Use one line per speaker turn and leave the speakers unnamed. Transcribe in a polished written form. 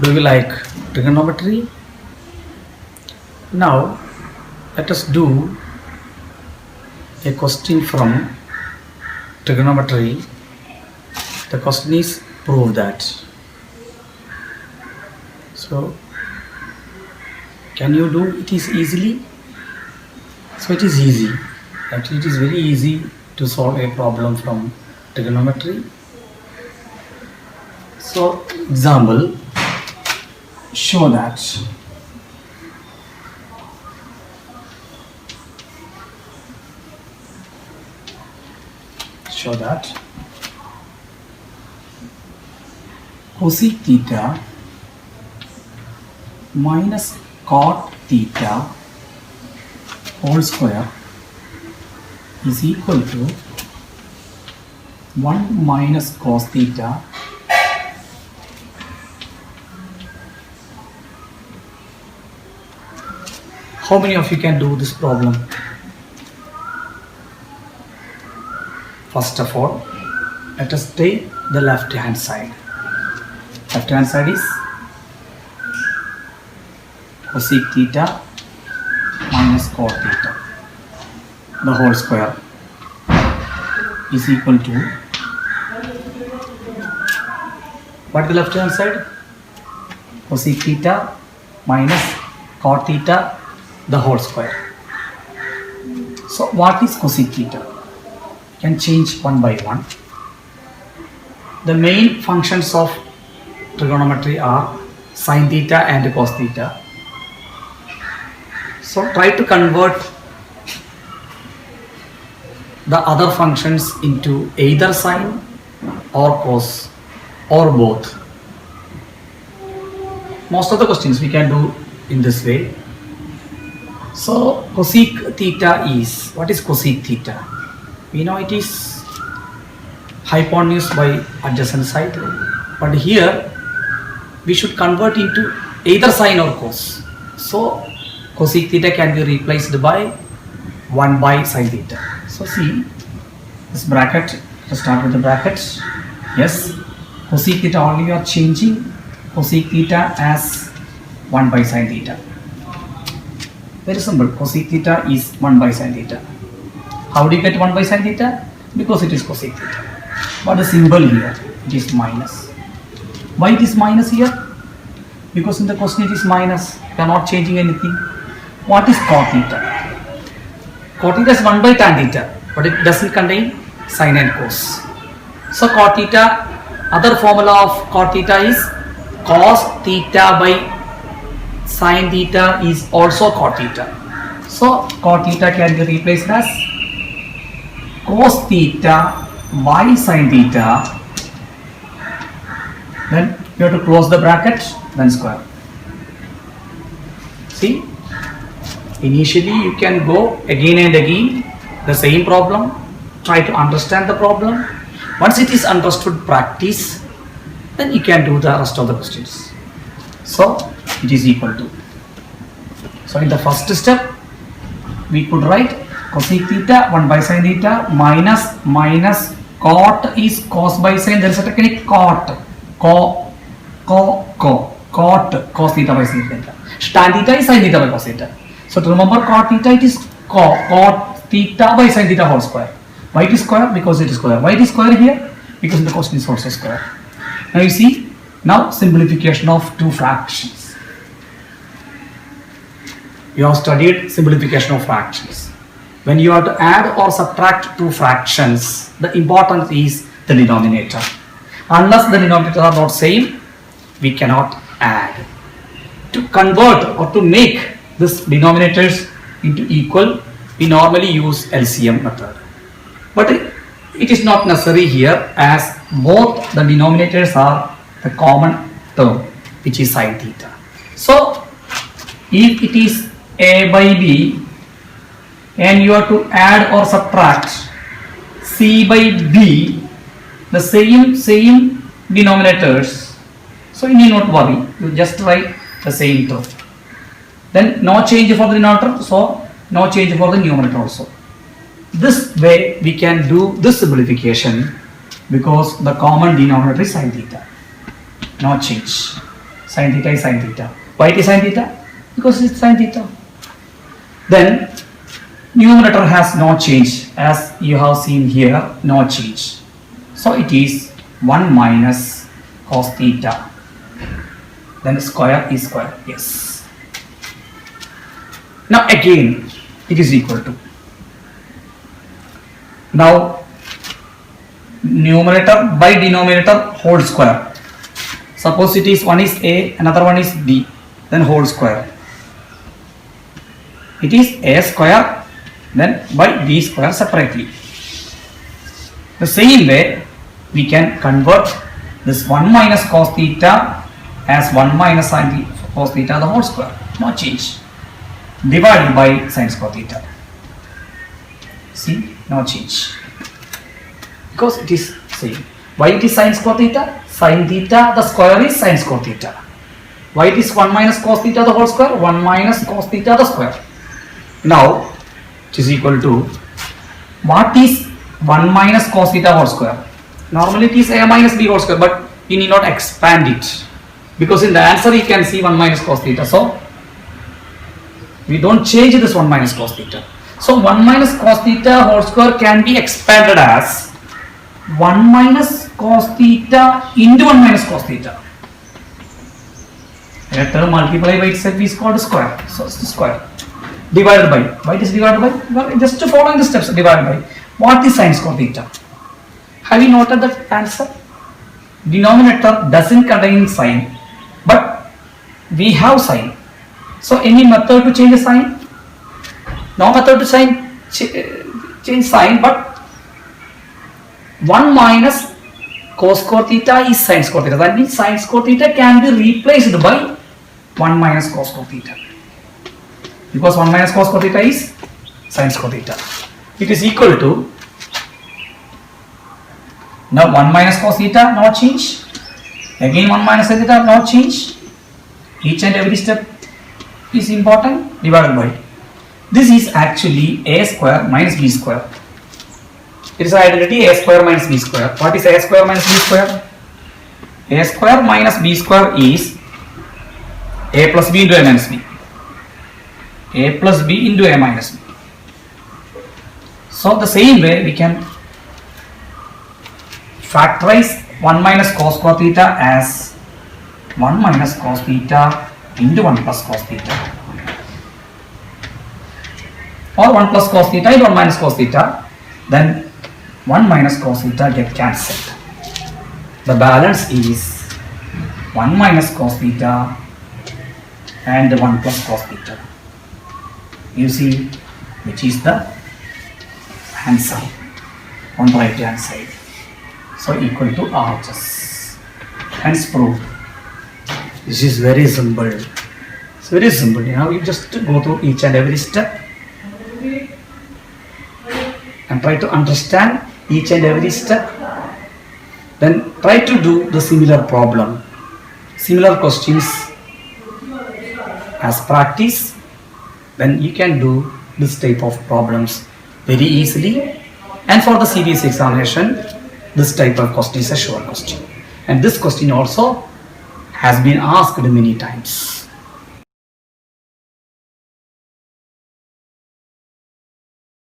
Do you like trigonometry? Now let us do a question from trigonometry. The question is prove that. So can you do it is easily? So it is easy. Actually it is very easy to solve a problem from trigonometry. So example, show that cosec theta minus cot theta whole square is equal to 1 minus cos theta How many of you can do this problem? First of all, let us take the left hand side. Left hand side is cosec theta minus cot theta. The whole square is equal to what is the left hand side? Cosec theta minus cot theta the whole square. So what is cosec theta? Can change one by one. The main functions of trigonometry are sin theta and cos theta. So try to convert the other functions into either sin or cos or both. Most of the questions we can do in this way. So cosec theta is, what is cosec theta? We know it is hypotenuse by adjacent side, but here we should convert into either sin or cos. So cosec theta can be replaced by 1 by sin theta. So see this bracket, let's start with the brackets. Yes, cosec theta only we are changing cosec theta as 1 by sin theta. Very simple, cosec theta is 1 by sin theta. How do you get 1 by sin theta? Because it is cosec theta. But the symbol here, it is minus. Why it is minus here? Because in the question it is minus. We are not changing anything. What is cot theta? Cot theta is 1 by tan theta, but it doesn't contain sin and cos. So cot theta, other formula of cot theta is cos theta by sin theta is also cot theta. So cot theta can be replaced as cos theta by sin theta. Then you have to close the bracket, then square. See, initially you can go again and again the same problem, try to understand the problem. Once it is understood, practice, then you can do the rest of the questions. So it is equal to. So in the first step, we could write cosec theta 1 by sin theta minus cot is cos by sin. There is a technique cot cos theta by sin theta. Tan theta is sin theta by cos theta. So to remember cot theta, it is cot theta by sin theta whole square. Why it is square? Because it is square. Why it is square here? Because the question is also square. Now you see, now simplification of two fractions. You have studied simplification of fractions. When you have to add or subtract two fractions, the important is the denominator. Unless the denominators are not same, we cannot add. To convert or to make this denominators into equal, we normally use LCM method. But it is not necessary here, as both the denominators are the common term, which is sin theta. So if it is a by b and you have to add or subtract c by b, the same denominators, so you need not worry, you just write the same term. Then no change for the denominator, so no change for the numerator also. This way we can do this simplification because the common denominator is sin theta. No change. Sin theta is sin theta. Why it is sin theta? Because it's sin theta. Then numerator has no change, as you have seen here, no change. So it is 1 minus cos theta. Then square is square. Yes. Now again it is equal to. Now numerator by denominator whole square. Suppose it is one is a, another one is b, then whole square. It is a square, then by b square separately. The same way we can convert this 1 minus cos theta as 1 minus sin cos theta the whole square. No change. Divided by sin square theta. See, no change. Because it is same. Why it is sin square theta? Sin theta the square is sin square theta. Why it is 1 minus cos theta the whole square? 1 minus cos theta the square. Now it is equal to, what is 1 minus cos theta whole square? Normally it is a minus b whole square, but you need not expand it, because in the answer you can see 1 minus cos theta. So we don't change this 1 minus cos theta. So 1 minus cos theta whole square can be expanded as 1 minus cos theta into 1 minus cos theta. A term multiplied by itself is called square. So it's the square. Divided by. Why it is divided by? Well, just to following the steps. Divided by. What is sin square theta? Have you noted that answer? Denominator doesn't contain sign, but we have sign. So any method to change the sign? No method to change sign, but 1 minus cos square theta is sin square theta. That means sin square theta can be replaced by 1 minus cos square theta. Because 1 minus cos square theta is sin square theta. It is equal to, now 1 minus cos theta, no change. Again 1 minus cos theta, no change. Each and every step is important. Divided by. This is actually a square minus b square. It is identity a square minus b square. What is a square minus b square? A square minus b square is a plus b into a minus b. A plus b into a minus b. So the same way we can factorize 1 minus cos square theta as 1 minus cos theta into 1 plus cos theta, or 1 plus cos theta into 1 minus cos theta. Then 1 minus cos theta get cancelled. The balance is 1 minus cos theta and 1 plus cos theta. You see which is the answer on the right hand side. So equal to RHS. Hence proved. This is very simple. It's very simple. Now you just go through each and every step and try to understand each and every step. Then try to do the similar problem, similar questions as practice. Then you can do this type of problems very easily. And for the CBSE examination, this type of question is a sure question. And this question also has been asked many times.